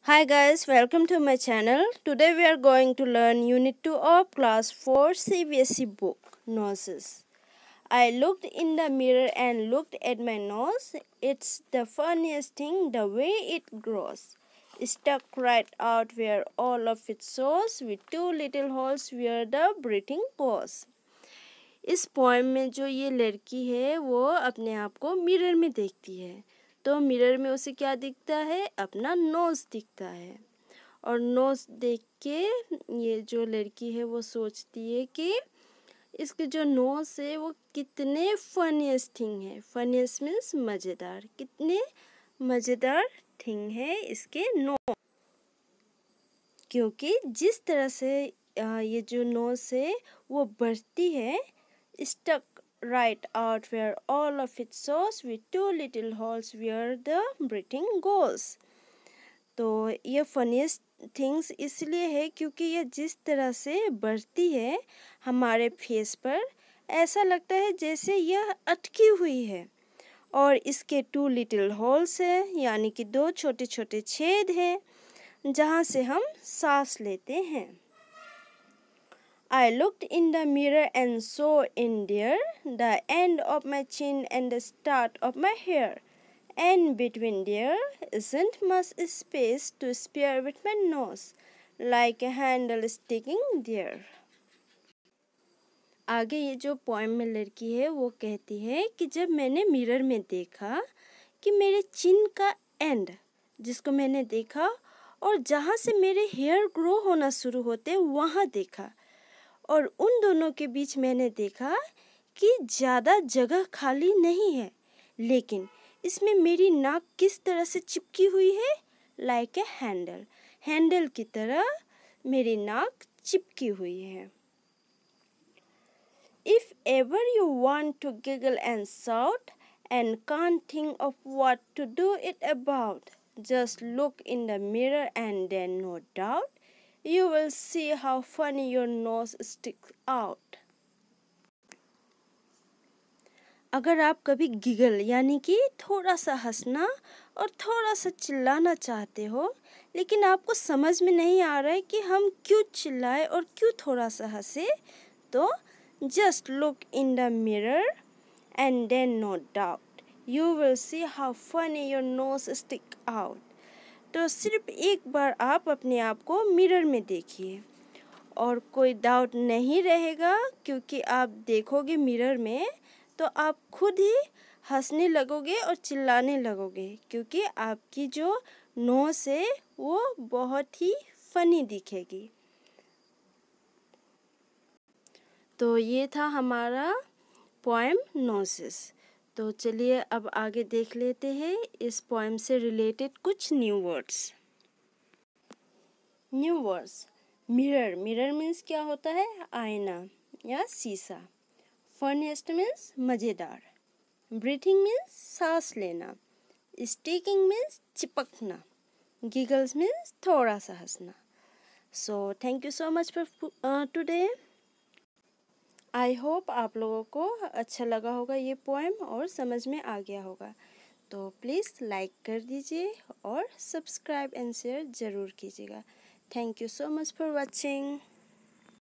Hi guys, welcome to my channel. Today we are going to learn Unit 2 of Class 4 CBSE book, Noses. I looked in the mirror and looked at my nose. It's the funniest thing, the way it grows. Stuck right out where all of it shows, with two little holes where the breathing goes. इस poem में जो ये लड़की है वो अपने आप को मिरर में देखती है, तो मिरर में उसे क्या दिखता है? अपना नोज़ दिखता है। और नोज़ देख के ये जो लड़की है वो सोचती है कि इसके जो नोज़ है वो कितने फनीस्ट थिंग है। फनीस्ट मीन्स मज़ेदार, कितने मज़ेदार थिंग है इसके नोज़। क्योंकि जिस तरह से ये जो नोज़ है वो बढ़ती है, stuck right out where all of it shows, with two little holes where the breathing goes. तो ये फनीस्ट थिंग्स इसलिए है क्योंकि ये जिस तरह से बढ़ती है हमारे फेस पर, ऐसा लगता है जैसे यह अटकी हुई है। और इसके टू लिटिल होल्स है, यानी कि दो छोटे छोटे छेद हैं जहाँ से हम सांस लेते हैं। I looked in the mirror and saw in there the end of my chin and the start of my hair, and between there isn't much space to spare with my nose, like a handle sticking there. आगे ये जो poem में लड़की है वो कहती है कि जब मैंने मिरर में देखा कि मेरे चिन का एंड, जिसको मैंने देखा, और जहाँ से मेरे हेयर ग्रो होना शुरू होते वहाँ देखा, और उन दोनों के बीच मैंने देखा कि ज़्यादा जगह खाली नहीं है, लेकिन इसमें मेरी नाक किस तरह से चिपकी हुई है? लाइक ए हैंडल, हैंडल की तरह मेरी नाक चिपकी हुई है। If ever you want to giggle and shout and can't think of what to do it about, just look in the mirror and then no doubt you will see how funny your nose sticks out. अगर आप कभी giggle यानी कि थोड़ा सा हंसना और थोड़ा सा चिल्लाना चाहते हो, लेकिन आपको समझ में नहीं आ रहा है कि हम क्यों चिल्लाए और क्यों थोड़ा सा हंसे, तो just look in the mirror and then no doubt you will see how funny your nose stick out. तो सिर्फ एक बार आप अपने आप को मिरर में देखिए और कोई डाउट नहीं रहेगा, क्योंकि आप देखोगे मिरर में तो आप खुद ही हंसने लगोगे और चिल्लाने लगोगे, क्योंकि आपकी जो नोज़ है वो बहुत ही फनी दिखेगी। तो ये था हमारा पोएम नोसेस। तो चलिए अब आगे देख लेते हैं इस पोएम से रिलेटेड कुछ new words. New words, mirror, mirror means क्या होता है? आईना या शीशा। फनीस्ट मीन्स मज़ेदार। ब्रीथिंग मीन्स सांस लेना। स्टिकिंग मीन्स चिपकना। गिगल्स मीन्स थोड़ा सा हंसना। So thank you so much for today. I hope आप लोगों को अच्छा लगा होगा ये पोएम और समझ में आ गया होगा। तो प्लीज़ लाइक कर दीजिए और सब्सक्राइब एंड शेयर ज़रूर कीजिएगा। Thank you so much for watching.